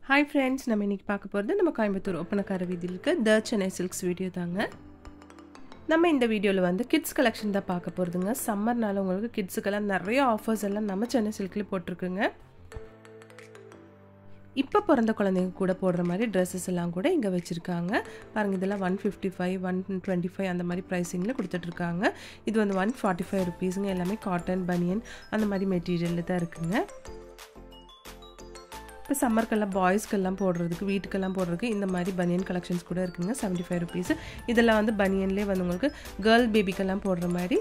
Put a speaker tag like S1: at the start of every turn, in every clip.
S1: Hi friends, நம்ம இன்னைக்கு பார்க்க போறது நம்ம கோயம்புத்தூர் ஒப்பனக்கார வீதியில் இருக்க தி சென்னை சில்க்ஸ் வீடியோ தாங்க. நம்ம இந்த வீடியோல வந்து கிட்ஸ் கலெக்ஷன் தான் பார்க்க போறதுங்க. சம்மர்னால உங்களுக்கு கிட்ஸ்க்கெல்லாம் நிறைய ஆஃபர்ஸ் எல்லாம் நம்ம சென்னை சில்க்ல போட்டுருக்குங்க. இப்போ பிறந்த குழந்தைங்க கூட போடுற மாதிரி ட்ரெஸ்ஸஸ் எல்லாம் கூட இங்கே வச்சுருக்காங்க. பாருங்கள், இதெல்லாம் 155, 125 அந்த மாதிரி ப்ரைஸிங்கில் கொடுத்துட்ருக்காங்க. இது வந்து 145 ருபீஸுங்க. எல்லாமே காட்டன், பனியன் அந்த மாதிரி மெட்டீரியலில் தான் இருக்குங்க. இப்போ சம்மருக்கெல்லாம் பாய்ஸ்க்கெல்லாம் போடுறதுக்கு, வீட்டுக்கெல்லாம் போடுறதுக்கு இந்த மாதிரி பனியன் கலெக்ஷன்ஸ் கூட இருக்குங்க. 75 ருபீஸு. இதெல்லாம் வந்து பனியன்லேயே வந்து உங்களுக்கு கேர்ள் பேபிக்கெல்லாம் போடுற மாதிரி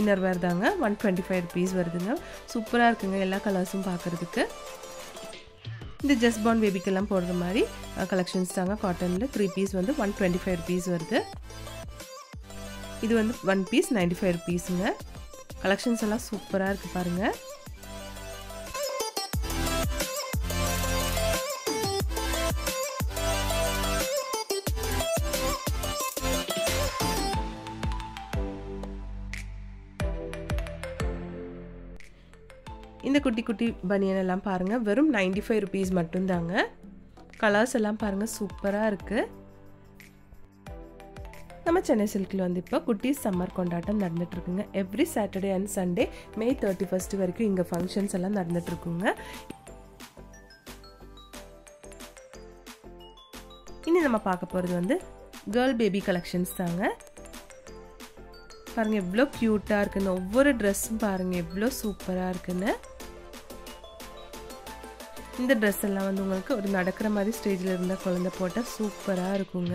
S1: இன்னர் வேர் தாங்க. 125 ருபீஸ் வருதுங்க. சூப்பராக இருக்குங்க எல்லா கலர்ஸும் பார்க்குறதுக்கு. இந்த ஜஸ்ட் பார்ன் பேபிக்கெல்லாம் போடுற மாதிரி கலெக்ஷன்ஸ் தாங்க. காட்டனில் 3 பீஸ் வந்து 125 ருபீஸ் வருது. இது வந்து 1 பீஸ் 95 ருபீஸுங்க. கலெக்ஷன்ஸ் எல்லாம் சூப்பராக இருக்குது பாருங்கள். இந்த குட்டி குட்டி பனியன் எல்லாம் பாருங்கள், வெறும் 95 ருபீஸ் மட்டும்தாங்க. கலர்ஸ் எல்லாம் பாருங்கள், சூப்பராக இருக்குது. நம்ம சென்னை சில்கில் வந்து இப்போ குட்டீஸ் சம்மர் கொண்டாட்டம் நடந்துட்டுருக்குங்க. Every Saturday and Sunday May 31 வரைக்கும் இங்கே ஃபங்க்ஷன்ஸ் எல்லாம் நடந்துட்டுருக்குங்க. இனி நம்ம பார்க்க போகிறது வந்து கேர்ள் பேபி கலெக்ஷன்ஸ் தாங்க. பாருங்கள் எவ்வளோ க்யூட்டாக இருக்குன்னு. ஒவ்வொரு ட்ரெஸ்ஸும் பாருங்கள் எவ்வளோ சூப்பராக இருக்குன்னு. இந்த ட்ரெஸ் எல்லாம் வந்து உங்களுக்கு ஒரு நடக்கிற மாதிரி ஸ்டேஜில் இருந்த குழந்தை போட்டால் சூப்பராக இருக்குங்க.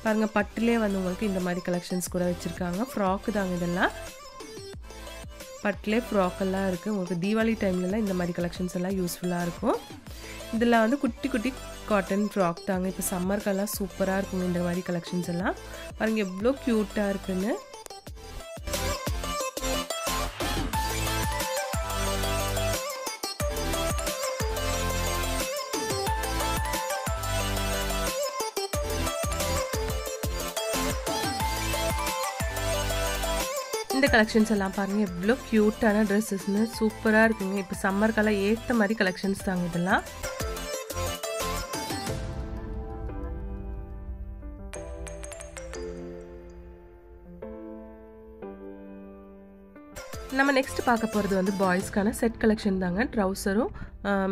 S1: பாருங்கள், பட்டுலேயே வந்து உங்களுக்கு இந்த மாதிரி கலெக்ஷன்ஸ் கூட வச்சுருக்காங்க. ஃப்ராக்கு தாங்க இதெல்லாம். பட்டுலே ஃப்ராக்கெல்லாம் இருக்குது. உங்களுக்கு தீபாவளி டைம்லலாம் இந்த மாதிரி கலெக்ஷன்ஸ் எல்லாம் யூஸ்ஃபுல்லாக இருக்கும். இதெல்லாம் வந்து குட்டி குட்டி காட்டன் ஃப்ராக் தாங்க. இப்போ சம்மருக்கெல்லாம் சூப்பராக இருக்குங்க இந்த மாதிரி கலெக்ஷன்ஸ் எல்லாம். பாருங்கள் எவ்வளோ க்யூட்டாக இருக்குன்னு. இந்த கலெக்ஷன்ஸ் எல்லாம் பாருங்கள் எவ்வளோ க்யூட்டான ட்ரெஸ்ஸஸ்ன்னு சூப்பராக இருக்குங்க. இப்போ சம்மருக்கெல்லாம் ஏற்ற மாதிரி கலெக்ஷன்ஸ் தாங்க இதெல்லாம். நம்ம நெக்ஸ்ட் பார்க்க போகிறது வந்து பாய்ஸ்க்கான செட் கலெக்ஷன் தாங்க. ட்ரௌசரும்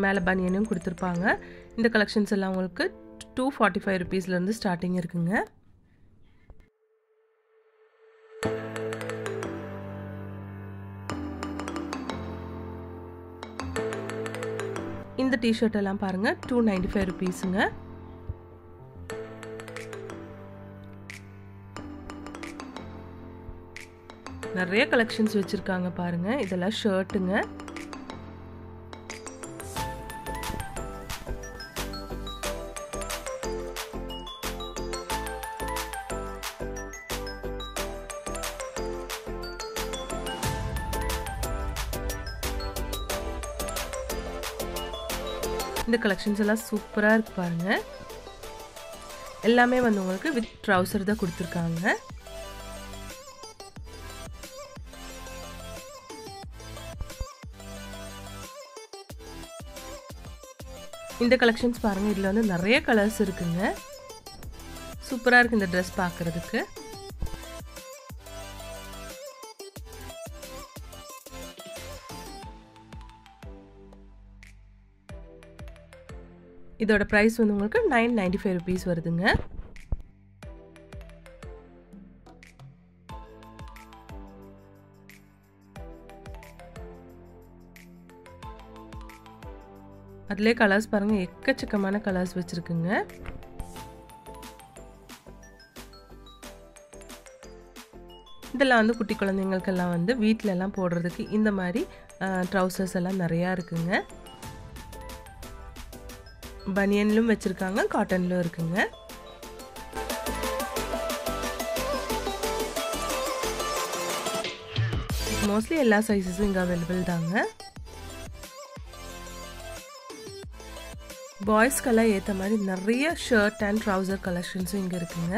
S1: மேலே பனியனும் கொடுத்துருப்பாங்க. இந்த கலெக்ஷன்ஸ் எல்லாம் உங்களுக்கு 245 ருபீஸ்லேருந்து ஸ்டார்டிங் இருக்குங்க. இந்த டிஷர்ட் எல்லாம் பாருங்க 295 ருபீஸுங்க. நிறைய கலெக்ஷன்ஸ் வச்சிருக்காங்க பாருங்க. இதெல்லாம் ஷர்ட்டுங்க. இந்த கலெக்ஷன்ஸ் எல்லாம் சூப்பராக இருக்கு பாருங்க. எல்லாமே வந்து உங்களுக்கு வித் ட்ரௌசர் தான் கொடுத்துருக்காங்க. இந்த கலெக்ஷன்ஸ் பாருங்க, இதில் வந்து நிறைய கலர்ஸ் இருக்குங்க. சூப்பராக இருக்கு இந்த ட்ரெஸ் பார்க்கறதுக்கு. இதோட ப்ரைஸ் வந்து உங்களுக்கு 995 ருபீஸ் வருதுங்க. அதுலேயே கலர்ஸ் பாருங்க, எக்கச்சக்கமான கலர்ஸ் வச்சிருக்குங்க. இதெல்லாம் வந்து குட்டி குழந்தைங்களுக்கெல்லாம் வந்து வீட்டில எல்லாம் போடுறதுக்கு இந்த மாதிரி ட்ரௌசர்ஸ் எல்லாம் நிறையா இருக்குங்க. பனியன்லும் வச்சிருக்காங்க, காட்டன்லும் இருக்குங்க. மோஸ்ட்லி எல்லா சைஸஸும் இங்கே அவைலபிள் தாங்க. பாய்ஸ்க்கெல்லாம் ஏற்ற மாதிரி நிறைய ஷர்ட் அண்ட் ட்ரௌசர் கலெக்ஷன்ஸும் இங்கே இருக்குங்க.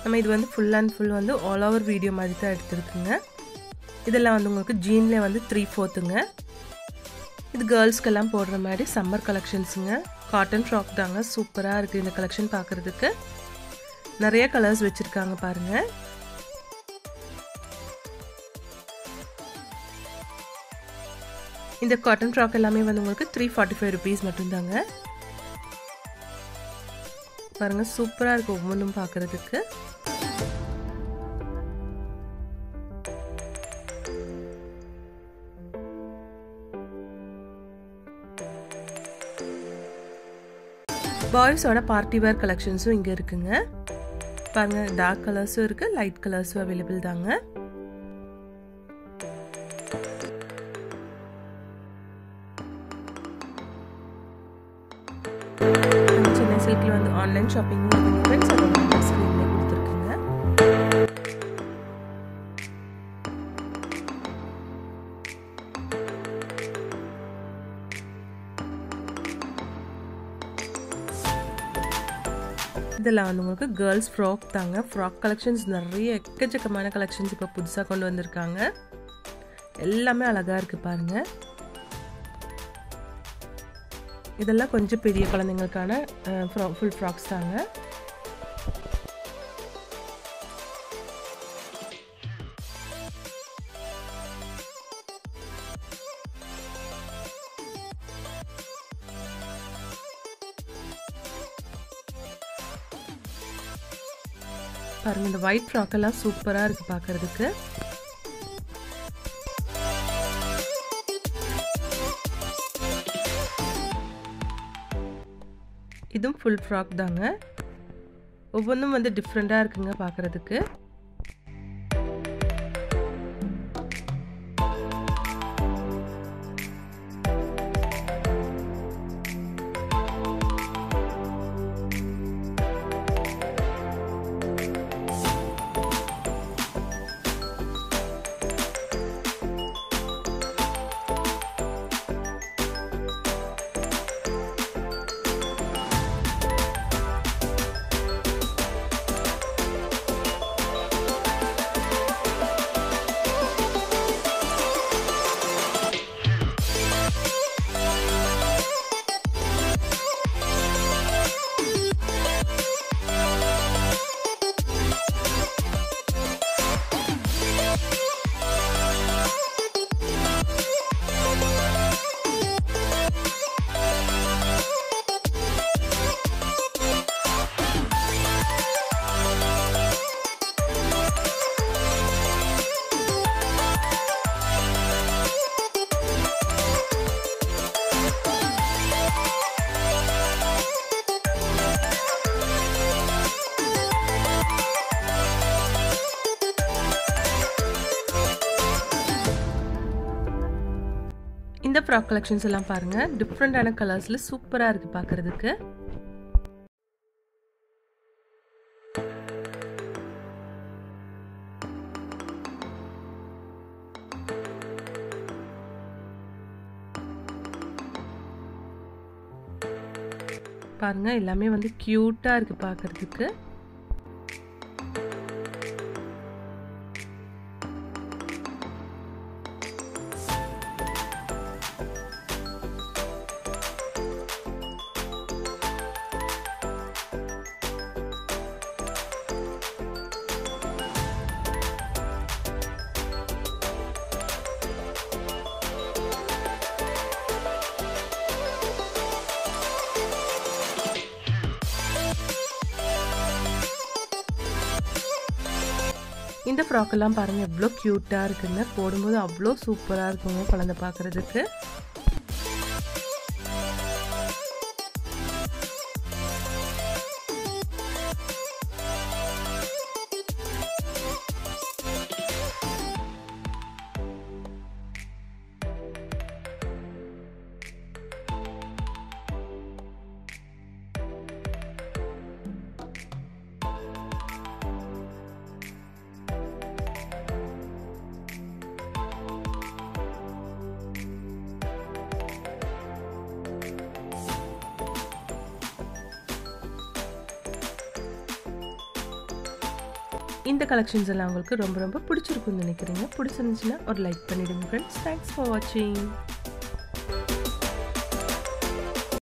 S1: நம்ம இது வந்து ஃபுல் அண்ட் ஃபுல் வந்து ஆல் ஓவர் வீடியோ மாதிரி தான் எடுத்துருக்குங்க. இதெல்லாம் வந்து உங்களுக்கு ஜீன்லேயே வந்து 3/4ங்க. இது கேர்ள்ஸ்க்கெல்லாம் போடுற மாதிரி சம்மர் கலெக்ஷன்ஸுங்க. காட்டன் ஃப்ராக் தாங்க. சூப்பராக இருக்குது இந்த கலெக்ஷன் பார்க்குறதுக்கு. நிறைய கலர்ஸ் வச்சுருக்காங்க பாருங்கள். இந்த காட்டன் ஃப்ராக் எல்லாமே வந்து உங்களுக்கு 345 rupees மட்டும்தாங்க. பாருங்கள் சூப்பராக இருக்குது ஒவ்வொன்றும் பார்க்குறதுக்கு. பாய்ஸோட பார்ட்டி வேர் கலெக்ஷன்ஸும் இங்கே இருக்குங்க. பாருங்கள் டார்க் கலர்ஸும் இருக்குது, லைட் கலர்ஸும் அவைலபிள் தாங்க. சென்னை சில்கில் வந்து ஆன்லைன் ஷாப்பிங் ஸ்க்ரீன்லேயே கொடுத்துருக்குங்க. இதெல்லாம் வந்து உங்களுக்கு கேர்ள்ஸ் ஃப்ராக் தாங்க. ஃப்ராக் கலெக்ஷன்ஸ் நிறைய எக்கச்சக்கமான கலெக்ஷன்ஸ் இப்போ புதுசாக கொண்டு வந்திருக்காங்க. எல்லாமே அழகாக இருக்குது பாருங்கள். இதெல்லாம் கொஞ்சம் பெரிய குழந்தைங்களுக்கான ஃபுல் ஃப்ராக்ஸ் தாங்க. பாருங்க இந்த ஒயிட் ஃப்ராக் எல்லாம் சூப்பரா இருக்கு பார்க்கிறதுக்கு. இதுவும் ஃபுல் ஃப்ராக் தாங்க. ஒவ்வொன்றும் வந்து டிஃப்ரெண்டா இருக்குங்க பார்க்கிறதுக்கு. இந்த ஃப்ராக் கலெக்ஷன்ஸ் எல்லாம் பாருங்க, டிஃப்ரெண்டான கலர்ஸ்ல சூப்பரா இருக்கு பார்க்கிறதுக்கு. பாருங்க எல்லாமே வந்து கியூட்டா இருக்கு பார்க்கிறதுக்கு. இந்த ஃப்ராக் எல்லாம் பாருங்க எவ்வளோ கியூட்டா இருக்குங்க. போடும்போது அவ்வளோ சூப்பரா இருக்குங்க குழந்தை பார்க்கிறதுக்கு. இந்த கலெக்ஷன்ஸ் எல்லாம் உங்களுக்கு ரொம்ப ரொம்ப பிடிச்சிருக்கும்னு நினைக்கிறீங்க. பிடிச்சிருந்துச்சுன்னா ஒரு லைக் பண்ணிடுங்க ஃப்ரெண்ட்ஸ். தேங்க்ஸ் ஃபார் வாட்சிங்.